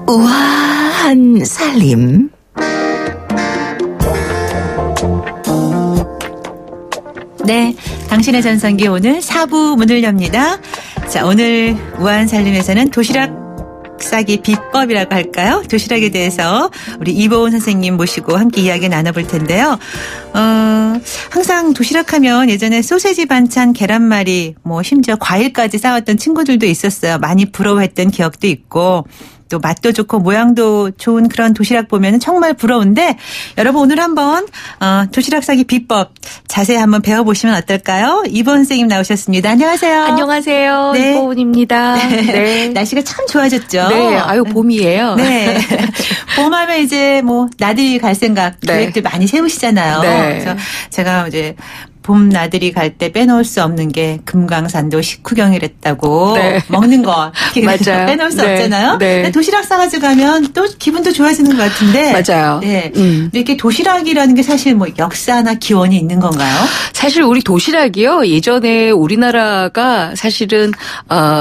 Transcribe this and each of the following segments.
우아한 살림. 네, 당신의 전성기 오늘 4부 문을 엽니다. 자, 오늘 우아한 살림에서는 도시락 싸기 비법이라고 할까요? 도시락에 대해서 우리 이보은 선생님 모시고 함께 이야기 나눠볼 텐데요. 항상 도시락하면 예전에 소세지 반찬, 계란말이, 뭐 심지어 과일까지 싸왔던 친구들도 있었어요. 많이 부러워했던 기억도 있고. 또 맛도 좋고 모양도 좋은 그런 도시락 보면 정말 부러운데 여러분 오늘 한번 도시락 싸기 비법 자세히 한번 배워보시면 어떨까요? 이보은 선생님 나오셨습니다. 안녕하세요. 안녕하세요. 네. 이보은입니다. 네. 날씨가 참 좋아졌죠. 네. 아유 봄이에요. 네. 봄하면 이제 뭐 나들이 갈 생각 계획들 많이 세우시잖아요. 네. 그래서 제가 이제 봄 나들이 갈 때 빼놓을 수 없는 게 금강산도 식후경이랬다고. 네. 먹는 거. 맞아요. 빼놓을 수 네. 없잖아요. 네. 도시락 싸가지고 가면 또 기분도 좋아지는 것 같은데. 맞아요. 네. 근데 이렇게 도시락이라는 게 사실 뭐 역사나 기원이 있는 건가요? 사실 우리 도시락이요. 예전에 우리나라가 사실은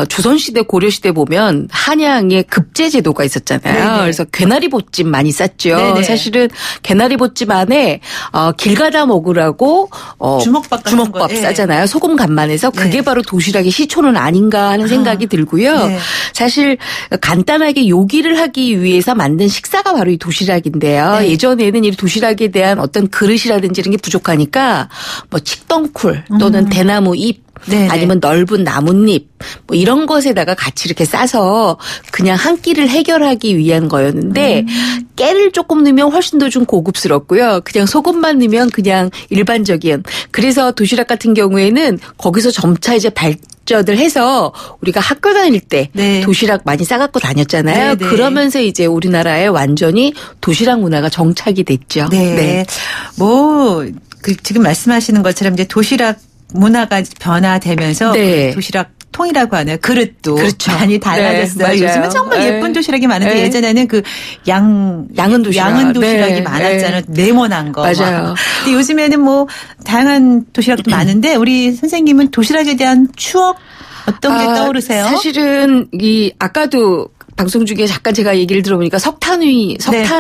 조선시대 고려시대 보면 한양에 급제제도가 있었잖아요. 네네. 그래서 괴나리보찜 많이 쌌죠. 네네. 사실은 괴나리보찜 안에 길 가다 먹으라고 주먹밥 싸잖아요. 소금 간만해서 그게 바로 도시락의 시초는 아닌가 하는 생각이 들고요. 네. 사실 간단하게 요기를 하기 위해서 만든 식사가 바로 이 도시락인데요. 네. 예전에는 이 도시락에 대한 어떤 그릇이라든지 이런 게 부족하니까 뭐 칡덩쿨 또는 대나무 잎 네네. 아니면 넓은 나뭇잎 뭐 이런 것에다가 같이 이렇게 싸서 그냥 한 끼를 해결하기 위한 거였는데 깨를 조금 넣으면 훨씬 더 좀 고급스럽고요. 그냥 소금만 넣으면 그냥 일반적인. 그래서 도시락 같은 경우에는 거기서 점차 이제 발전을 해서 우리가 학교 다닐 때 네. 도시락 많이 싸갖고 다녔잖아요. 네네. 그러면서 이제 우리나라에 완전히 도시락 문화가 정착이 됐죠. 네. 네. 뭐 지금 말씀하시는 것처럼 이제 도시락 문화가 변화되면서 네. 도시락 통이라고 하네요. 그릇도 그렇죠. 많이 달라졌어요. 네, 요즘은 정말 예쁜 도시락이 많은데 네. 예전에는 그 양은 도시락이 네. 많았잖아요. 네모난 거. 맞아요. 근데 요즘에는 뭐 다양한 도시락도 많은데 우리 선생님은 도시락에 대한 추억 어떤 게 떠오르세요? 사실은 아까도 방송 중에 잠깐 제가 얘기를 들어보니까 석탄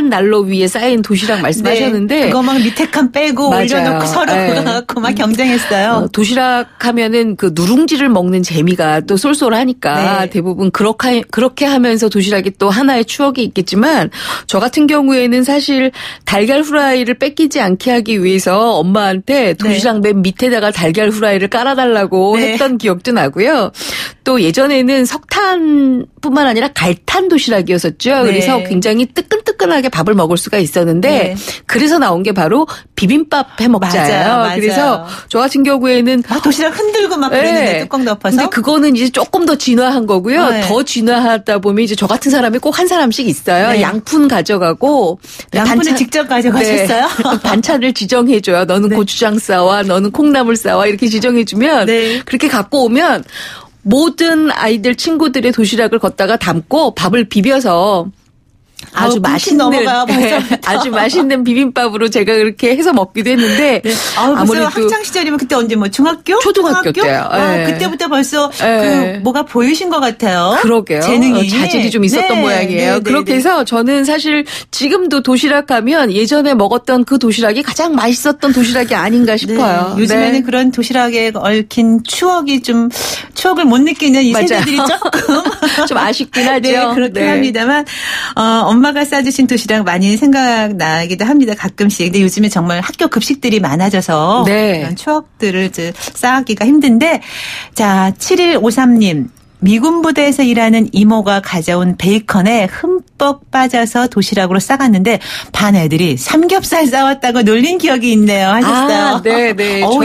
난로 위에 쌓인 도시락 말씀하셨는데 네. 그거 막 밑에 칸 빼고 맞아요. 올려놓고 서로 갖고 막 경쟁했어요. 도시락 하면은 그 누룽지를 먹는 재미가 또 쏠쏠하니까 네. 대부분 그렇게 하면서 도시락이 또 하나의 추억이 있겠지만 저 같은 경우에는 사실 달걀 후라이를 뺏기지 않게 하기 위해서 엄마한테 도시락 맨 밑에다가 달걀 후라이를 깔아달라고 네. 했던 기억도 나고요. 또 예전에는 석탄뿐만 아니라 갈탄 도시락이었었죠. 네. 그래서 굉장히 뜨끈뜨끈하게 밥을 먹을 수가 있었는데 네. 그래서 나온 게 바로 비빔밥 해먹자예요. 맞아요. 그래서 저 같은 경우에는 도시락 흔들고 막 그랬는데 네. 뚜껑 덮어서. 근데 그거는 이제 조금 더 진화한 거고요. 네. 더 진화하다 보면 이제 저 같은 사람이 꼭 한 사람씩 있어요. 네. 양푼 가져가고 양푼을 직접 가져가셨어요? 네. 반찬을 지정해줘요. 너는 네. 고추장 싸와, 너는 콩나물 싸와 이렇게 지정해주면 네. 그렇게 갖고 오면 모든 아이들 친구들의 도시락을 걷다가 담고 밥을 비벼서 아주 맛있는 비빔밥으로 제가 그렇게 해서 먹기도 했는데 네. 아무래도 학창 시절이면 그때 언제 뭐 초등학교 때요. 네. 그때부터 벌써 그 뭐가 보이신 것 같아요. 그러게요. 재능이 자질이 좀 있었던 네. 모양이에요. 네. 그렇게 해서 저는 사실 지금도 도시락 하면 예전에 먹었던 그 도시락이 가장 맛있었던 도시락이 아닌가 싶어요. 네. 요즘에는 네. 그런 도시락에 얽힌 추억을 못 느끼는 이 세대들이 조금 좀 아쉽긴 하죠. 네, 그렇긴 합니다만 엄마가 싸주신 도시락 많이 생각나기도 합니다. 가끔씩. 근데 요즘에 정말 학교 급식들이 많아져서 네. 그런 추억들을 쌓기가 힘든데 자 7153님. 미군 부대에서 일하는 이모가 가져온 베이컨에 흠뻑 빠져서 도시락으로 싸갔는데 반 애들이 삼겹살 싸왔다고 놀린 기억이 있네요 하셨어요. 네.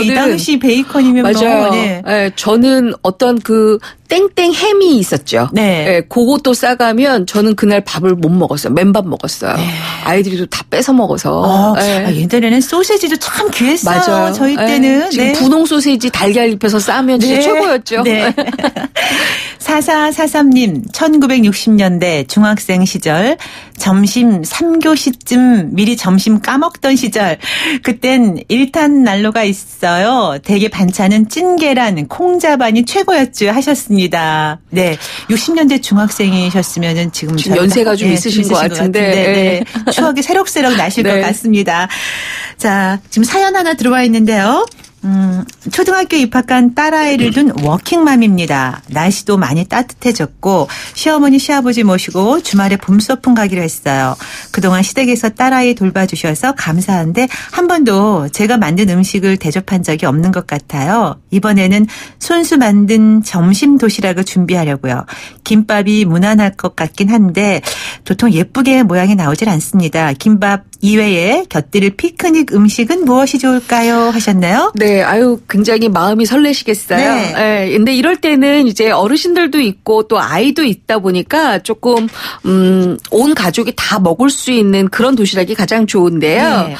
이 당시 베이컨이면 맞아요. 네, 저는 어떤 그 땡땡 햄이 있었죠. 네. 그것도 싸가면 저는 그날 밥을 못 먹었어요. 맨밥 먹었어요. 네. 아이들이 다 뺏어 먹어서. 옛날에는 소세지도 참 귀했어요. 맞아요. 저희 때는. 지금 분홍 소세지 달걀 입혀서 싸면 진짜 최고였죠. 네. 4443님, 1960년대 중학생 시절 점심 3교시쯤 미리 점심 까먹던 시절. 그땐 1탄 난로가 있어요. 대개 반찬은 찐계란, 콩자반이 최고였죠 하셨습니다. 네, 60년대 중학생이셨으면 지금 연세가 좀 있으신 것 같은데. 네. 추억이 새록새록 나실 것 같습니다. 자, 지금 사연 하나 들어와 있는데요. 초등학교 입학한 딸아이를 둔 워킹맘입니다. 날씨도 많이 따뜻해졌고 시어머니 시아버지 모시고 주말에 봄소풍 가기로 했어요. 그동안 시댁에서 딸아이 돌봐주셔서 감사한데 한 번도 제가 만든 음식을 대접한 적이 없는 것 같아요. 이번에는 손수 만든 점심 도시락을 준비하려고요. 김밥이 무난할 것 같긴 한데 도통 예쁘게 모양이 나오질 않습니다. 김밥 이외에 곁들일 피크닉 음식은 무엇이 좋을까요? 하셨나요? 네, 아유, 굉장히 마음이 설레시겠어요. 네. 네. 근데 이럴 때는 이제 어르신들도 있고 또 아이도 있다 보니까 조금, 온 가족이 다 먹을 수 있는 그런 도시락이 가장 좋은데요. 네.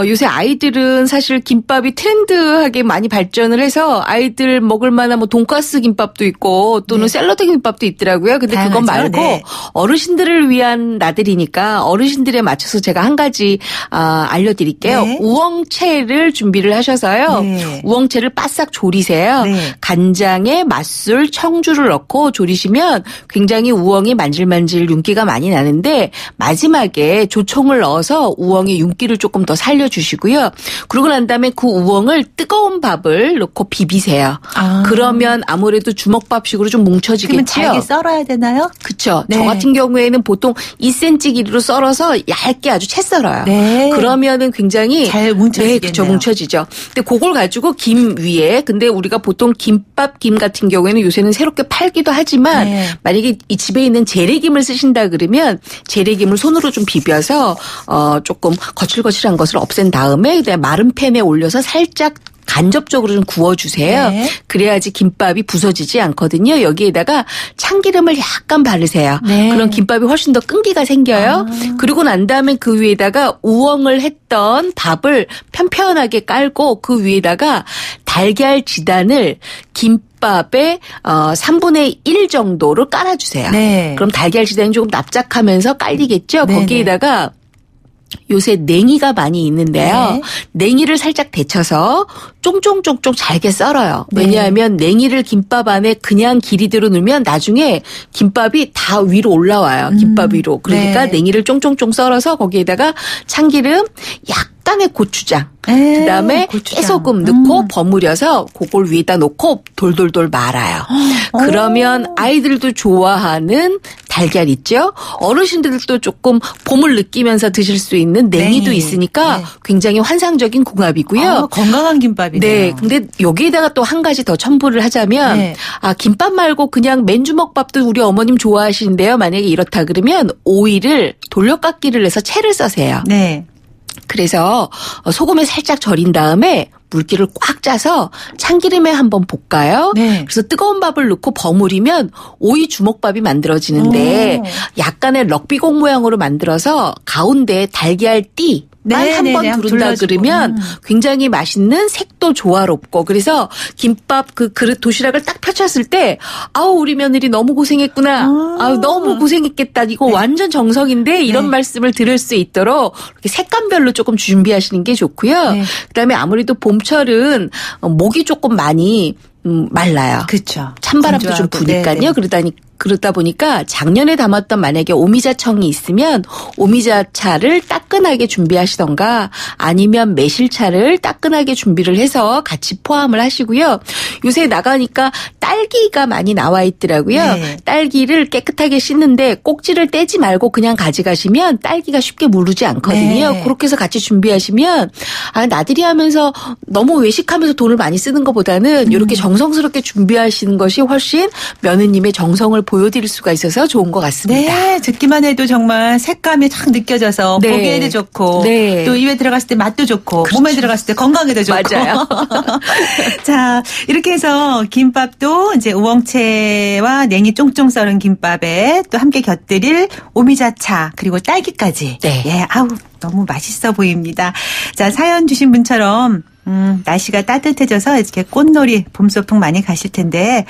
요새 아이들은 사실 김밥이 트렌드하게 많이 발전을 해서 아이들 먹을 만한 뭐 돈가스 김밥도 있고 또는 샐러드 김밥도 있더라고요. 근데 다양하죠. 그건 말고 네. 어르신들을 위한 나들이니까 어르신들에 맞춰서 제가 한 가지 알려드릴게요. 네. 우엉채를 준비를 하셔서요. 네. 우엉채를 바싹 조리세요. 네. 간장에 맛술, 청주를 넣고 조리시면 굉장히 우엉이 만질만질 윤기가 많이 나는데 마지막에 조청을 넣어서 우엉의 윤기를 조금 더 살려주시고요. 그러고 난 다음에 그 우엉을 뜨거운 밥을 넣고 비비세요. 그러면 아무래도 주먹밥식으로 좀 뭉쳐지겠죠. 그러면 잘게 썰어야 되나요? 그렇죠. 네. 저 같은 경우에는 보통 2cm 길이로 썰어서 얇게 아주 채 썰어요. 네. 그러면은 굉장히 잘 뭉쳐지겠네요. 네, 그렇죠. 뭉쳐지죠. 근데 그걸 가지고 김 위에 근데 우리가 보통 김밥 김 같은 경우에는 요새는 새롭게 팔기도 하지만 네. 만약에 이 집에 있는 재래김을 쓰신다 그러면 재래김을 손으로 좀 비벼서 조금 거칠거칠한 것을 없앤 다음에 그다음에 마른 팬에 올려서 살짝 간접적으로 좀 구워주세요. 네. 그래야지 김밥이 부서지지 않거든요. 여기에다가 참기름을 약간 바르세요. 네. 그럼 김밥이 훨씬 더 끈기가 생겨요. 그리고 난 다음에 그 위에다가 우엉을 했던 밥을 편편하게 깔고 그 위에다가 달걀 지단을 김밥의 3분의 1 정도를 깔아주세요. 네. 그럼 달걀 지단이 조금 납작하면서 깔리겠죠. 네네. 거기에다가 요새 냉이가 많이 있는데요. 네. 냉이를 살짝 데쳐서 쫑쫑쫑쫑 잘게 썰어요. 네. 왜냐하면 냉이를 김밥 안에 그냥 길이대로 넣으면 나중에 김밥이 다 위로 올라와요. 김밥 위로. 그러니까 네. 냉이를 쫑쫑쫑 썰어서 거기에다가 참기름, 약간의 고추장, 네, 그다음에 고추장. 깨소금 넣고 버무려서 그걸 위에다 놓고 돌돌돌 말아요. 그러면 아이들도 좋아하는 달걀 있죠. 어르신들도 조금 봄을 느끼면서 드실 수 있는 냉이도 냉이. 있으니까 네. 굉장히 환상적인 궁합이고요. 건강한 김밥이네요. 네. 근데 여기에다가 또 한 가지 더 첨부를 하자면 네. 김밥 말고 그냥 맨주먹밥도 우리 어머님 좋아하시는데요. 만약에 이렇다 그러면 오이를 돌려깎기를 해서 채를 써세요. 네. 그래서 소금에 살짝 절인 다음에 물기를 꽉 짜서 참기름에 한번 볶아요. 네. 그래서 뜨거운 밥을 넣고 버무리면 오이 주먹밥이 만들어지는데 약간의 럭비공 모양으로 만들어서 가운데 달걀띠 만 한 번 두른다 둘러주고. 그러면 굉장히 맛있는 색도 조화롭고 그래서 김밥 그 그릇 도시락을 딱 펼쳤을 때 아우 우리 며느리 너무 고생했구나. 아우 너무 고생했겠다. 이거 완전 정성인데 이런 말씀을 들을 수 있도록 이렇게 색감별로 조금 준비하시는 게 좋고요. 네. 그다음에 아무래도 봄철은 목이 조금 많이 말라요. 그렇죠. 찬바람도 좀 건조하고. 부니까요. 네네. 그러다 보니까 작년에 담았던 만약에 오미자청이 있으면 오미자차를 따끈하게 준비하시던가 아니면 매실차를 따끈하게 준비를 해서 같이 포함을 하시고요. 요새 나가니까 딸기가 많이 나와 있더라고요. 네. 딸기를 깨끗하게 씻는데 꼭지를 떼지 말고 그냥 가져가시면 딸기가 쉽게 무르지 않거든요. 네. 그렇게 해서 같이 준비하시면 나들이 하면서 너무 외식하면서 돈을 많이 쓰는 것보다는 이렇게 정성스럽게 준비하시는 것이 훨씬 며느님의 정성을 보여드릴 수가 있어서 좋은 것 같습니다. 네, 듣기만 해도 정말 색감이 착 느껴져서 네. 보기에도 좋고 네. 또 입에 들어갔을 때 맛도 좋고 몸에 들어갔을 때 건강에도 좋고. 맞아요. 자, 이렇게 해서 김밥도 이제 우엉채와 냉이 쫑쫑 썰은 김밥에 또 함께 곁들일 오미자차 그리고 딸기까지. 네. 예, 아우 너무 맛있어 보입니다. 자, 사연 주신 분처럼 날씨가 따뜻해져서 이렇게 꽃놀이 봄소풍 많이 가실 텐데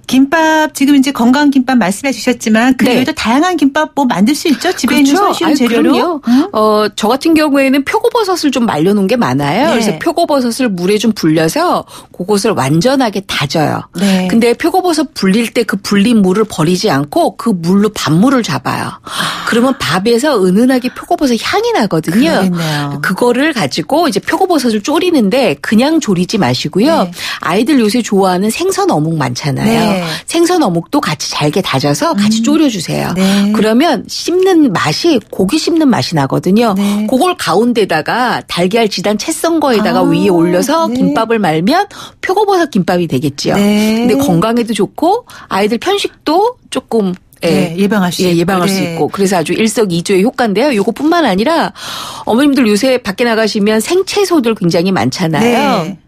김밥 지금 이제 건강 김밥 말씀해 주셨지만 그 네. 외에도 다양한 김밥 뭐 만들 수 있죠? 집에 그렇죠. 있는 손쉬운 재료로. 저 같은 경우에는 표고버섯을 좀 말려놓은 게 많아요. 네. 그래서 표고버섯을 물에 좀 불려서 그것을 완전하게 다져요. 네. 근데 표고버섯 불릴 때 그 불린 물을 버리지 않고 그 물로 밥물을 잡아요. 그러면 밥에서 은은하게 표고버섯 향이 나거든요. 그러겠네요. 그거를 가지고 이제 표고버섯을 졸이는데 그냥 졸이지 마시고요. 네. 아이들 요새 좋아하는 생선 어묵 많잖아요. 네. 생선 어묵도 같이 잘게 다져서 같이 졸여주세요. 네. 그러면 씹는 맛이 고기 씹는 맛이 나거든요. 네. 그걸 가운데다가 달걀 지단 채 썬 거에다가 위에 올려서 네. 김밥을 말면 표고버섯 김밥이 되겠죠. 네. 근데 건강에도 좋고 아이들 편식도 조금 예방할 수 있고. 예방할 수 네. 있고 그래서 아주 일석이조의 효과인데요. 요것뿐만 아니라 어머님들 요새 밖에 나가시면 생채소들 굉장히 많잖아요. 네.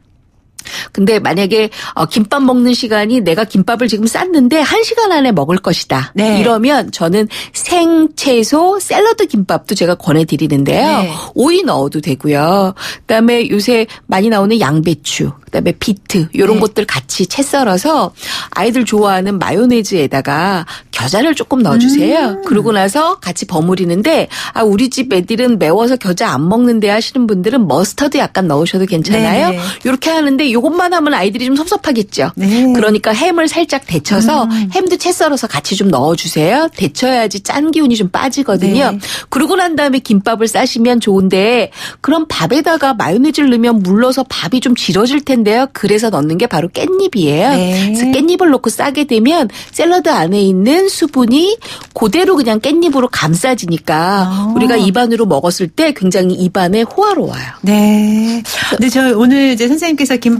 근데 만약에 김밥 먹는 시간이 내가 김밥을 지금 쌌는데 1시간 안에 먹을 것이다. 네. 이러면 저는 생채소 샐러드 김밥도 제가 권해드리는데요. 네. 오이 넣어도 되고요. 그다음에 요새 많이 나오는 양배추, 그다음에 비트 이런 네. 것들 같이 채 썰어서 아이들 좋아하는 마요네즈에다가 겨자를 조금 넣어주세요. 그러고 나서 같이 버무리는데 우리 집 애들은 매워서 겨자 안 먹는데 하시는 분들은 머스터드 약간 넣으셔도 괜찮아요. 네. 이렇게 하는데 이것만 하면 아이들이 좀 섭섭하겠죠. 네. 그러니까 햄을 살짝 데쳐서 햄도 채 썰어서 같이 좀 넣어주세요. 데쳐야지 짠 기운이 좀 빠지거든요. 네. 그러고 난 다음에 김밥을 싸시면 좋은데 그럼 밥에다가 마요네즈를 넣으면 물러서 밥이 좀 질어질 텐데요. 그래서 넣는 게 바로 깻잎이에요. 네. 그래서 깻잎을 넣고 싸게 되면 샐러드 안에 있는 수분이 그대로 그냥 깻잎으로 감싸지니까 우리가 입안으로 먹었을 때 굉장히 입안에 호화로워요. 네. 근데 저 오늘 이제 선생님께서 김밥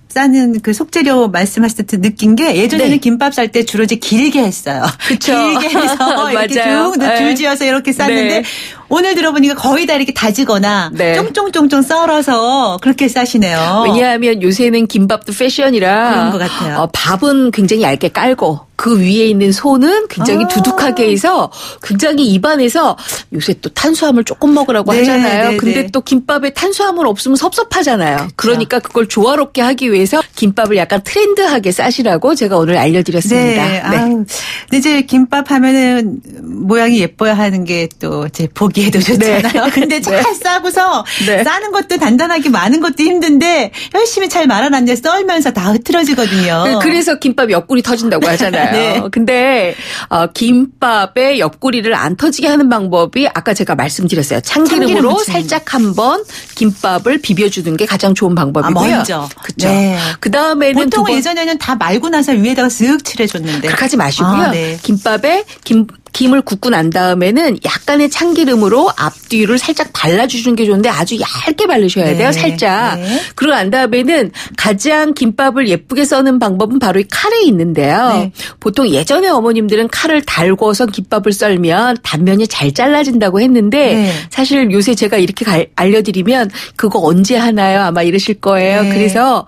싸는 그 속재료 말씀하실 때 느낀 게 예전에는 네. 김밥 쌀 때 주로 이제 길게 했어요. 그쵸. 길게 해서 이렇게 맞아요. 쭉 네. 줄 지어서 이렇게 쌌는데 네. 오늘 들어보니까 거의 다 이렇게 다지거나 네. 쫑쫑쫑쫑 썰어서 그렇게 싸시네요. 왜냐하면 요새는 김밥도 패션이라 그런 것 같아요. 밥은 굉장히 얇게 깔고 그 위에 있는 소는 굉장히 두둑하게 해서 굉장히 입안에서 요새 또 탄수화물 조금 먹으라고 네, 하잖아요. 네, 근데 네. 또 김밥에 탄수화물 없으면 섭섭하잖아요. 그러니까 그걸 조화롭게 하기 위해서 김밥을 약간 트렌드하게 싸시라고 제가 오늘 알려드렸습니다. 네. 아유, 근데 이제 김밥 하면은 모양이 예뻐야 하는 게 또 이제 보기에도 좋잖아요. 네. 근데 잘 네. 싸고서 네. 싸는 것도 단단하게 많은 것도 힘든데 열심히 잘 말아놨는데 썰면서 다 흐트러지거든요. 그래서 김밥 옆구리 터진다고 하잖아요. 네. 근데 김밥의 옆구리를 안 터지게 하는 방법이 아까 제가 말씀드렸어요. 참기름 참기름으로 묻히는 살짝 한번 김밥을 비벼주는 게 가장 좋은 방법이고요. 먼저. 그렇죠. 네. 그 다음에는 보통 예전에는 다 말고 나서 위에다가 쓱 칠해줬는데. 그렇게 하지 마시고요. 네. 김밥에 김을 굽고 난 다음에는 약간의 참기름으로 앞뒤를 살짝 발라주시는 게 좋은데 아주 얇게 바르셔야 네. 돼요. 살짝. 네. 그러고 난 다음에는 가장 김밥을 예쁘게 써는 방법은 바로 이 칼에 있는데요. 네. 보통 예전에 어머님들은 칼을 달궈서 김밥을 썰면 단면이 잘 잘라진다고 했는데 네. 사실 요새 제가 이렇게 알려드리면 그거 언제 하나요? 아마 이러실 거예요. 네. 그래서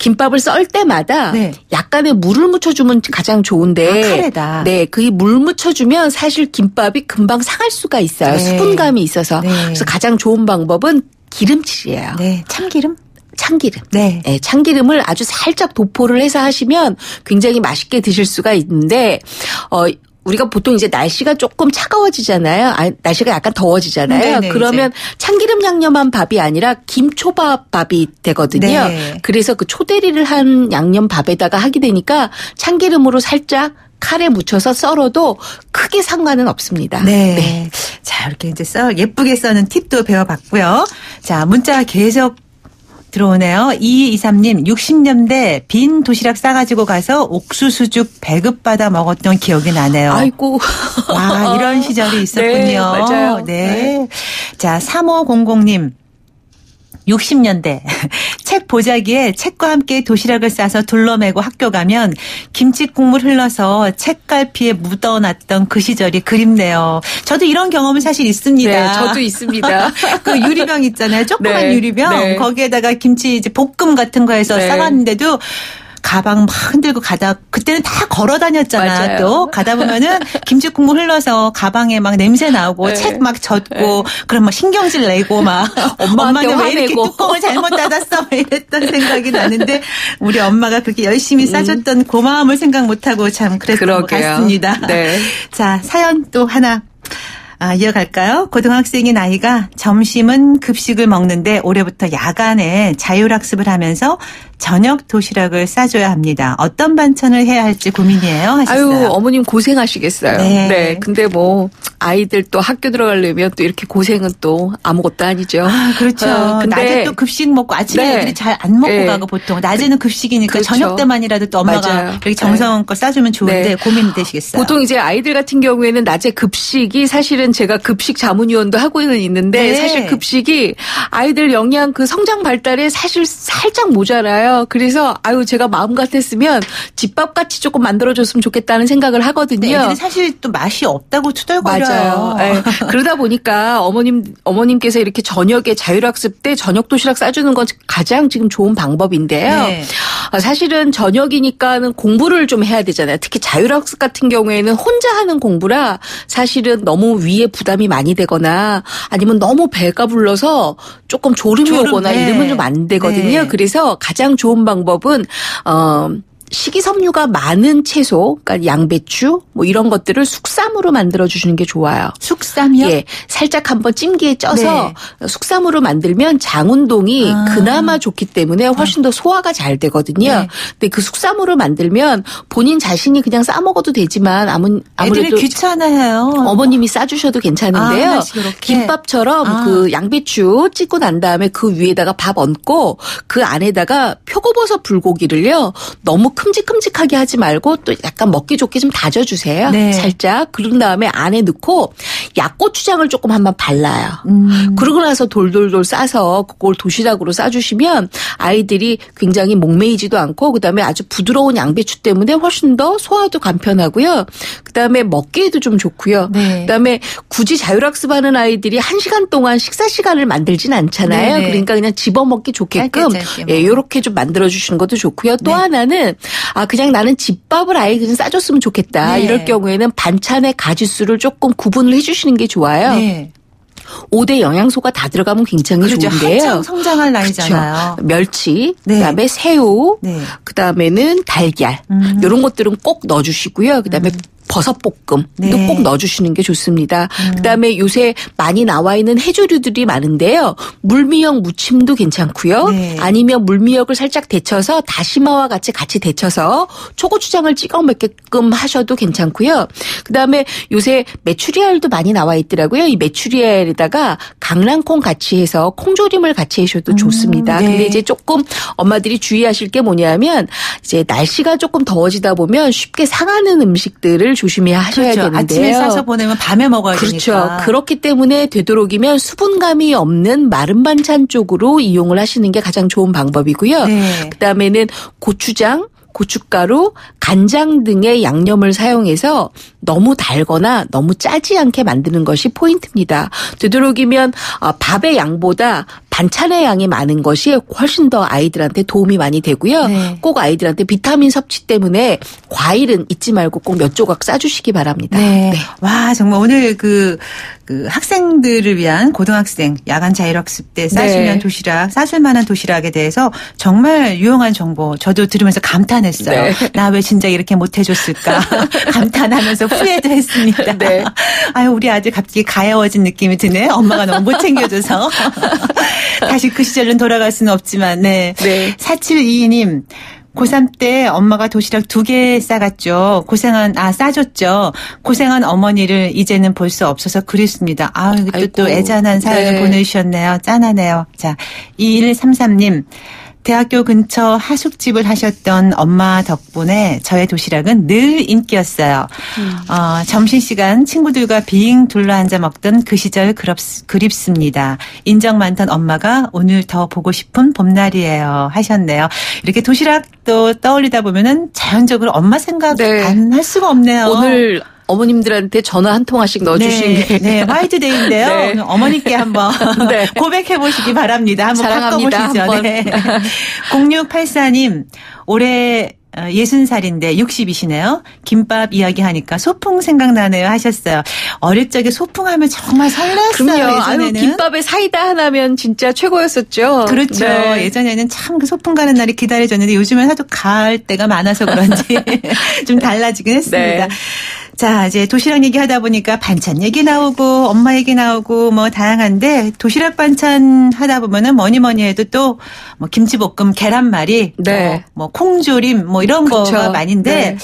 김밥을 썰 때마다 네. 약간의 물을 묻혀주면 가장 좋은데 칼에다. 네, 그 물 묻혀주면 사실 김밥이 금방 상할 수가 있어요. 네. 수분감이 있어서. 네. 그래서 가장 좋은 방법은 기름칠이에요. 네. 참기름? 참기름. 네. 네, 참기름을 아주 살짝 도포를 해서 하시면 굉장히 맛있게 드실 수가 있는데 우리가 보통 이제 날씨가 조금 차가워지잖아요. 날씨가 약간 더워지잖아요. 네네, 그러면 참기름 양념한 밥이 아니라 김초밥이 되거든요. 네. 그래서 그 초대리를 한 양념 밥에다가 하게 되니까 참기름으로 살짝 칼에 묻혀서 썰어도 크게 상관은 없습니다. 네. 네. 자, 이렇게 이제 예쁘게 써는 팁도 배워봤고요. 자, 문자 계속 들어오네요. 2223님 60년대 빈 도시락 싸가지고 가서 옥수수죽 배급받아 먹었던 기억이 나네요. 아이고. 와, 이런 시절이 있었군요. 네, 맞아요. 네. 자, 3500님. 60년대 책 보자기에 책과 함께 도시락을 싸서 둘러매고 학교 가면 김치 국물 흘러서 책갈피에 묻어놨던 그 시절이 그립네요. 저도 이런 경험은 사실 있습니다. 네, 저도 있습니다. 그 유리병 있잖아요. 조그만 네, 유리병. 네. 거기에다가 김치 이제 볶음 같은 거 해서 네. 싸갔는데도 가방 막 흔들고 가다 그때는 다 걸어 다녔잖아. 맞아요. 또 가다 보면은 김치 국물 흘러서 가방에 막 냄새 나오고 네. 책 막 젖고 그럼 막 신경질 내고 막 엄마는 왜 이렇게 뚜껑을 잘못 닫았어 이랬던 생각이 나는데 우리 엄마가 그렇게 열심히 싸줬던 고마움을 생각 못하고 참 그랬던 것 같습니다. 네. 자, 사연 또 하나 이어갈까요? 고등학생인 아이가 점심은 급식을 먹는데 올해부터 야간에 자율학습을 하면서 저녁 도시락을 싸줘야 합니다. 어떤 반찬을 해야 할지 고민이에요 하셨어요. 아유, 어머님 고생하시겠어요. 네. 네. 근데 뭐 아이들 또 학교 들어가려면 또 이렇게 고생은 또 아무것도 아니죠. 그렇죠. 근데 낮에 또 급식 먹고 아침에 네. 애들이 잘 안 먹고 네. 가고 보통 낮에는 급식이니까 그렇죠. 저녁 때만이라도 또 엄마가 맞아요. 이렇게 정성껏 싸주면 좋은데 네. 고민이 되시겠어요. 보통 이제 아이들 같은 경우에는 낮에 급식이 사실은 제가 급식 자문위원도 하고는 있는데 네. 사실 급식이 아이들 영양 그 성장 발달에 사실 살짝 모자라요. 그래서 아유 제가 마음 같았으면 집밥같이 조금 만들어줬으면 좋겠다는 생각을 하거든요. 근데 애들이 사실 또 맛이 없다고 투덜거려요. 맞아요. 네. 그러다 보니까 어머님께서 이렇게 저녁에 자율학습 때 저녁 도시락 싸주는 건 가장 지금 좋은 방법인데요. 네. 사실은 저녁이니까는 공부를 좀 해야 되잖아요. 특히 자율학습 같은 경우에는 혼자 하는 공부라 사실은 너무 위에 부담이 많이 되거나 아니면 너무 배가 불러서 조금 졸음이 오거나 네. 이러면 좀 안 되거든요. 네. 그래서 가장 좋은 방법은 식이섬유가 많은 채소, 그러니까 양배추 뭐 이런 것들을 숙삼으로 만들어 주시는 게 좋아요. 숙삼이요? 예, 살짝 한번 찜기에 쪄서 숙삼으로 만들면 장 운동이 그나마 좋기 때문에 훨씬 더 소화가 잘 되거든요. 네. 근데 그 숙삼으로 만들면 본인 자신이 그냥 싸 먹어도 되지만 아무래도 애들이 귀찮아해요. 어머님이 싸주셔도 괜찮은데요. 하나씩 이렇게. 김밥처럼 그 양배추 찢고 난 다음에 그 위에다가 밥 얹고 그 안에다가 표고버섯 불고기를요. 너무 큼직큼직하게 하지 말고 또 약간 먹기 좋게 좀 다져주세요. 네. 살짝. 그런 다음에 안에 넣고 약고추장을 조금 한번 발라요. 그러고 나서 돌돌돌 싸서 그걸 도시락으로 싸주시면 아이들이 굉장히 목매이지도 않고 그다음에 아주 부드러운 양배추 때문에 훨씬 더 소화도 간편하고요. 그다음에 먹기에도 좀 좋고요. 네. 그다음에 굳이 자율학습하는 아이들이 1시간 동안 식사 시간을 만들진 않잖아요. 네네. 그러니까 그냥 집어먹기 좋게끔 짧게 예, 이렇게 좀 만들어주시는 것도 좋고요. 또 네. 하나는 그냥 나는 집밥을 아예 그냥 싸줬으면 좋겠다. 네. 이럴 경우에는 반찬의 가지수를 조금 구분을 해주시는 게 좋아요. 네. 5대 영양소가 다 들어가면 굉장히 그렇죠. 좋은데요. 한창 성장할 나이잖아요. 그렇죠. 멸치, 네. 그다음에 새우, 네. 그다음에는 달걀 이런 것들은 꼭 넣어주시고요. 그다음에 버섯볶음도 네. 꼭 넣어주시는 게 좋습니다. 그다음에 요새 많이 나와 있는 해조류들이 많은데요. 물미역 무침도 괜찮고요. 네. 아니면 물미역을 살짝 데쳐서 다시마와 같이 데쳐서 초고추장을 찍어 먹게끔 하셔도 괜찮고요. 그다음에 요새 메추리알도 많이 나와 있더라고요. 이 메추리알에다가 강낭콩 같이 해서 콩조림을 같이 하셔도 좋습니다. 네. 근데 이제 조금 엄마들이 주의하실 게 뭐냐면 이제 날씨가 조금 더워지다 보면 쉽게 상하는 음식들을 조심히 하셔야 그렇죠. 되는데요. 아침에 싸서 보내면 밤에 먹어야 그렇죠. 되니까. 그렇기 때문에 되도록이면 수분감이 없는 마른 반찬 쪽으로 이용을 하시는 게 가장 좋은 방법이고요. 네. 그다음에는 고추장, 고춧가루, 간장 등의 양념을 사용해서 너무 달거나 너무 짜지 않게 만드는 것이 포인트입니다. 되도록이면 밥의 양보다 반찬의 양이 많은 것이 훨씬 더 아이들한테 도움이 많이 되고요. 네. 꼭 아이들한테 비타민 섭취 때문에 과일은 잊지 말고 꼭 몇 조각 싸주시기 바랍니다. 네. 와, 정말 오늘 그 학생들을 위한 고등학생 야간 자율학습 때 싸주면 네. 싸줄 만한 도시락에 대해서 정말 유용한 정보 저도 들으면서 감탄했어요. 네. 나 왜 진작 이렇게 못해줬을까 감탄하면서 후회도 했습니다. 네. 아유, 우리 아들 갑자기 가여워진 느낌이 드네. 엄마가 너무 못 챙겨줘서. 다시 그 시절은 돌아갈 수는 없지만, 네. 네. 4722님. 고3 때 엄마가 도시락 2개 싸갔죠. 싸줬죠. 고생한 어머니를 이제는 볼 수 없어서 그립습니다. 이것도 또 애잔한 사연을 네. 보내주셨네요. 짠하네요. 자, 2133님. 대학교 근처 하숙집을 하셨던 엄마 덕분에 저의 도시락은 늘 인기였어요. 점심시간 친구들과 빙 둘러앉아 먹던 그 시절 그립습니다. 인정 많던 엄마가 오늘 더 보고 싶은 봄날이에요 하셨네요. 이렇게 도시락도 떠올리다 보면은 자연적으로 엄마 생각 네. 안 할 수가 없네요. 오늘 어머님들한테 전화 한 통화씩 넣어주시는 게. 네, 화이트데이인데요. 네. 오늘 어머니께 한번 네. 고백해보시기 바랍니다. 한번 사랑합니다. 바꿔보시죠. 한번. 네. 0684님, 올해 60살인데 60이시네요. 김밥 이야기하니까 소풍 생각나네요 하셨어요. 어릴 적에 소풍하면 정말 설렜어요. 그럼요. 예전에는. 아유, 김밥에 사이다 하나면 진짜 최고였었죠. 그렇죠. 네. 예전에는 참 그 소풍 가는 날이 기다려졌는데 요즘은 하도 갈 때가 많아서 그런지 좀 달라지긴 했습니다. 네. 자, 이제 도시락 얘기하다 보니까 반찬 얘기 나오고 엄마 얘기 나오고 뭐 다양한데 도시락 반찬 하다 보면은 뭐니 해도 또 뭐 김치볶음, 계란말이, 네. 뭐 콩조림 뭐 이런 그쵸. 거가 많은데 네.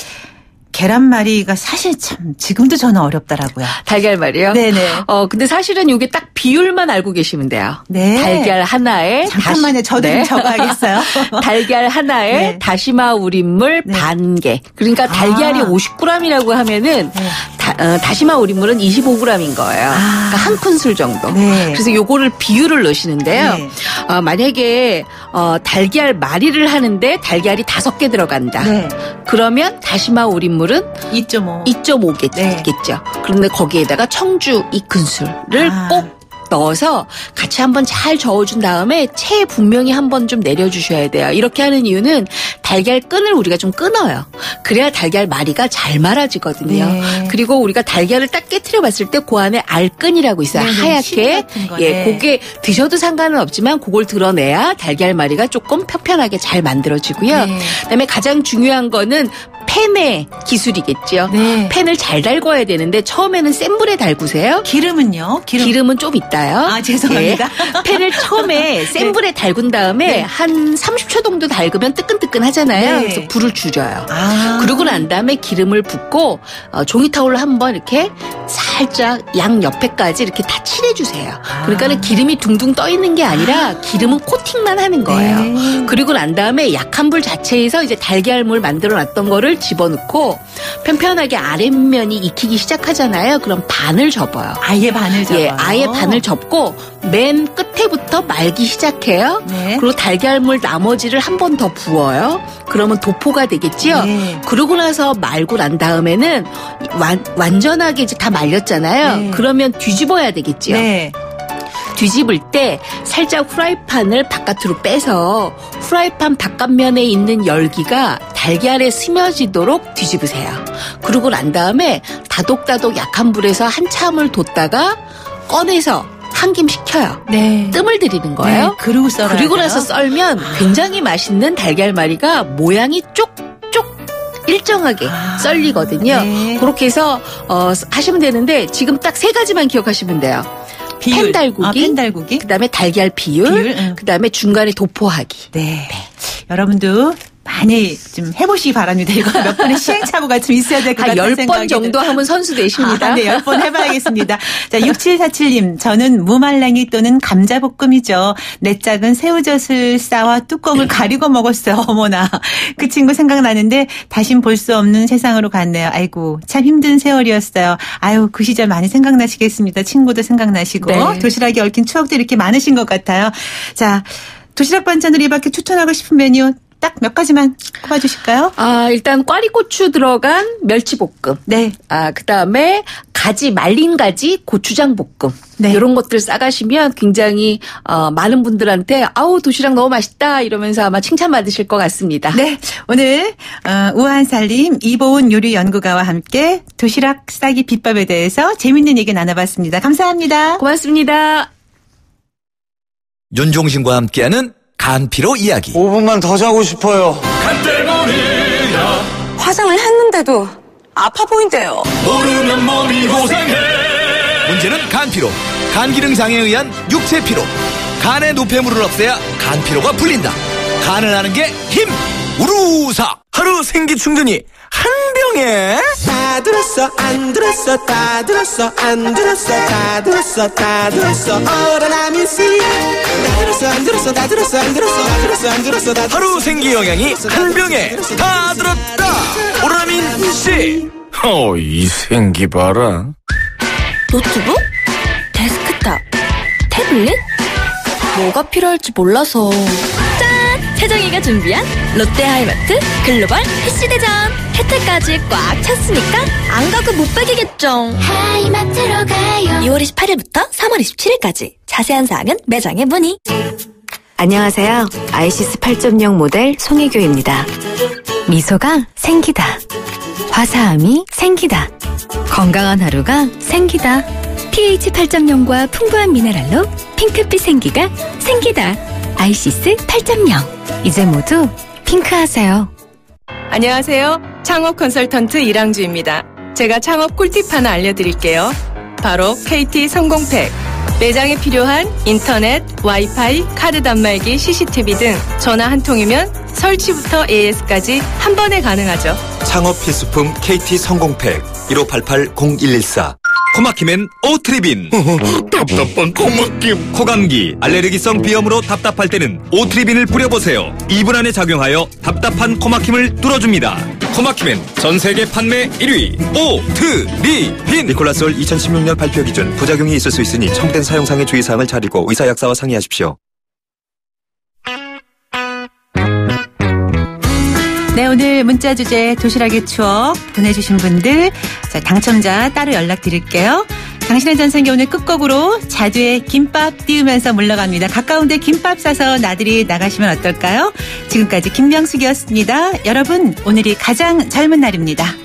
계란말이가 사실 참 지금도 저는 어렵더라고요. 달걀말이요? 네네. 근데 사실은 이게 딱 비율만 알고 계시면 돼요. 네. 달걀 하나에. 잠깐만요. 저도 좀 적어야겠어요. 달걀 하나에 네. 다시마 우린물 네. 반 개. 그러니까 달걀이 50g이라고 하면은 네. 다시마 우린물은 25g인 거예요. 그러니까 한 큰술 정도. 네. 그래서 요거를 비율을 넣으시는데요. 네. 만약에 달걀 말이를 하는데 달걀이 5개 들어간다. 네. 그러면 다시마 우린물은 2.5. 2.5겠죠. 네. 그런데 거기에다가 청주 2큰술을 꼭 넣어서 같이 한번 잘 저어준 다음에 체에 분명히 한번 좀 내려주셔야 돼요. 이렇게 하는 이유는 달걀 끈을 우리가 좀 끊어요. 그래야 달걀 마리가 잘 말아지거든요. 네. 그리고 우리가 달걀을 딱 깨트려 봤을 때 그 안에 알끈이라고 있어요. 네네, 하얗게. 실 같은 거, 예, 네. 그게 드셔도 상관은 없지만 그걸 드러내야 달걀 마리가 조금 편편하게 잘 만들어지고요. 네. 그다음에 가장 중요한 거는 팬의 기술이겠죠. 네. 팬을 잘 달궈야 되는데 처음에는 센 불에 달구세요. 기름은요? 기름은 좀 있다요. 아, 죄송합니다. 예. 팬을 처음에 센 네. 불에 달군 다음에 네. 한 30초 정도 달구면 뜨끈뜨끈하잖아요. 네. 그래서 불을 줄여요. 아. 그러고 난 다음에 기름을 붓고 종이 타올로 한번 이렇게 살짝 양 옆에까지 이렇게 다 칠해주세요. 그러니까는 기름이 둥둥 떠 있는 게 아니라 기름은 코팅만 하는 거예요. 네. 그리고 난 다음에 약한 불 자체에서 이제 달걀물 만들어 놨던 거를 집어넣고 편편하게 아랫면이 익히기 시작하잖아요. 그럼 반을 접어요. 아예 반을 접어요. 예, 아예 반을 접고 맨 끝에부터 말기 시작해요. 네. 그리고 달걀물 나머지를 한 번 더 부어요. 그러면 도포가 되겠지요. 네. 그러고 나서 말고 난 다음에는 완전하게 이제 다 말렸잖아요. 네. 그러면 뒤집어야 되겠지요. 네. 뒤집을 때 살짝 후라이팬을 바깥으로 빼서 후라이팬 바깥면에 있는 열기가 달걀에 스며지도록 뒤집으세요. 그러고 난 다음에 다독다독 약한 불에서 한참을 뒀다가 꺼내서 한 김 식혀요. 네. 뜸을 들이는 거예요. 네. 그러고 썰어요. 그리고 나서 썰면 굉장히 맛있는 달걀말이가 모양이 쪽쪽 일정하게 썰리거든요. 네. 그렇게 해서 하시면 되는데 지금 딱 3가지만 기억하시면 돼요. 비율. 팬 달구기, 아, 팬 달구기. 그다음에 달걀 비율, 응. 그다음에 중간에 도포하기. 네. 여러분도 많이 좀 해보시기 바랍니다. 이거 몇 번의 시행착오가 좀 있어야 될 것 한 같은 10번 생각이 정도 하면 선수 되십니다. 네, 10번 해봐야겠습니다. 자, 6747님. 저는 무말랭이 또는 감자볶음이죠. 내 작은 새우젓을 싸와 뚜껑을 가리고 먹었어요. 어머나. 그 친구 생각나는데 다신 볼 수 없는 세상으로 갔네요. 아이고, 참 힘든 세월이었어요. 아유, 그 시절 많이 생각나시겠습니다. 친구도 생각나시고. 네. 도시락에 얽힌 추억도 이렇게 많으신 것 같아요. 자, 도시락 반찬으로 이 밖에 추천하고 싶은 메뉴 딱 몇 가지만 꼽아주실까요? 일단 꽈리고추 들어간 멸치볶음. 네. 그다음에 가지, 말린 가지, 고추장 볶음. 네. 이런 것들 싸가시면 굉장히 많은 분들한테 아우 도시락 너무 맛있다 이러면서 아마 칭찬받으실 것 같습니다. 네. 오늘 우한살림 이보은 요리연구가와 함께 도시락 싸기 비법에 대해서 재밌는 얘기 나눠봤습니다. 감사합니다. 고맙습니다. 윤종신과 함께하는 간피로 이야기. 5분만 더 자고 싶어요. 간때머리야 화장을 했는데도 아파 보인대요. 모르면 몸이 고생해. 문제는 간피로. 간기능장애에 의한 육체피로. 간의 노폐물을 없애야 간피로가 풀린다. 간을 하는 게 힘. 우루사. 하루 생기 충전이 한 병에 다 들었어 안 들었어 다 들었어 안 들었어 다 들었어 다 들었어 어라나민 씨 다 들었어 안 들었어 다 들었어 안 들었어 다 들었어 안 들었어 다 하루 생기 영양이 한 병에 다 들었다. 오라민 씨. 이 생기 봐라. 노트북? 데스크탑? 태블릿? 뭐가 필요할지 몰라서. 짠! 태정이가 준비한 롯데하이마트 글로벌 PC대전. 혜택까지 꽉 찼으니까 안 가고 못 빼기겠죠. 하이마트로 가요. 2월 28일부터 3월 27일까지. 자세한 사항은 매장에 문의. 안녕하세요. 아이시스 8.0 모델 송혜교입니다. 미소가 생기다. 화사함이 생기다. 건강한 하루가 생기다. pH 8.0과 풍부한 미네랄로 핑크빛 생기가 생기다. 아이시스 8.0. 이제 모두 핑크하세요. 안녕하세요. 창업 컨설턴트 이랑주입니다. 제가 창업 꿀팁 하나 알려드릴게요. 바로 KT 성공팩. 매장에 필요한 인터넷, 와이파이, 카드 단말기, CCTV 등 전화 한 통이면 설치부터 AS까지 한 번에 가능하죠. 창업 필수품 KT 성공팩 1588-0114. 코막힘엔 오트리빈. 답답한 코막힘. 코감기, 알레르기성 비염으로 답답할 때는 오트리빈을 뿌려보세요. 2분 안에 작용하여 답답한 코막힘을 뚫어줍니다. 코막힘엔 전세계 판매 1위 오트리빈. 니콜라솔 2016년 발표 기준. 부작용이 있을 수 있으니 첨부된 사용상의 주의사항을 잘 읽고 의사약사와 상의하십시오. 네, 오늘 문자 주제 도시락의 추억 보내주신 분들, 자, 당첨자 따로 연락드릴게요. 당신의 전생기 오늘 끝곡으로 자두의 김밥 띄우면서 물러갑니다. 가까운데 김밥 싸서 나들이 나가시면 어떨까요? 지금까지 김명숙이었습니다. 여러분, 오늘이 가장 젊은 날입니다.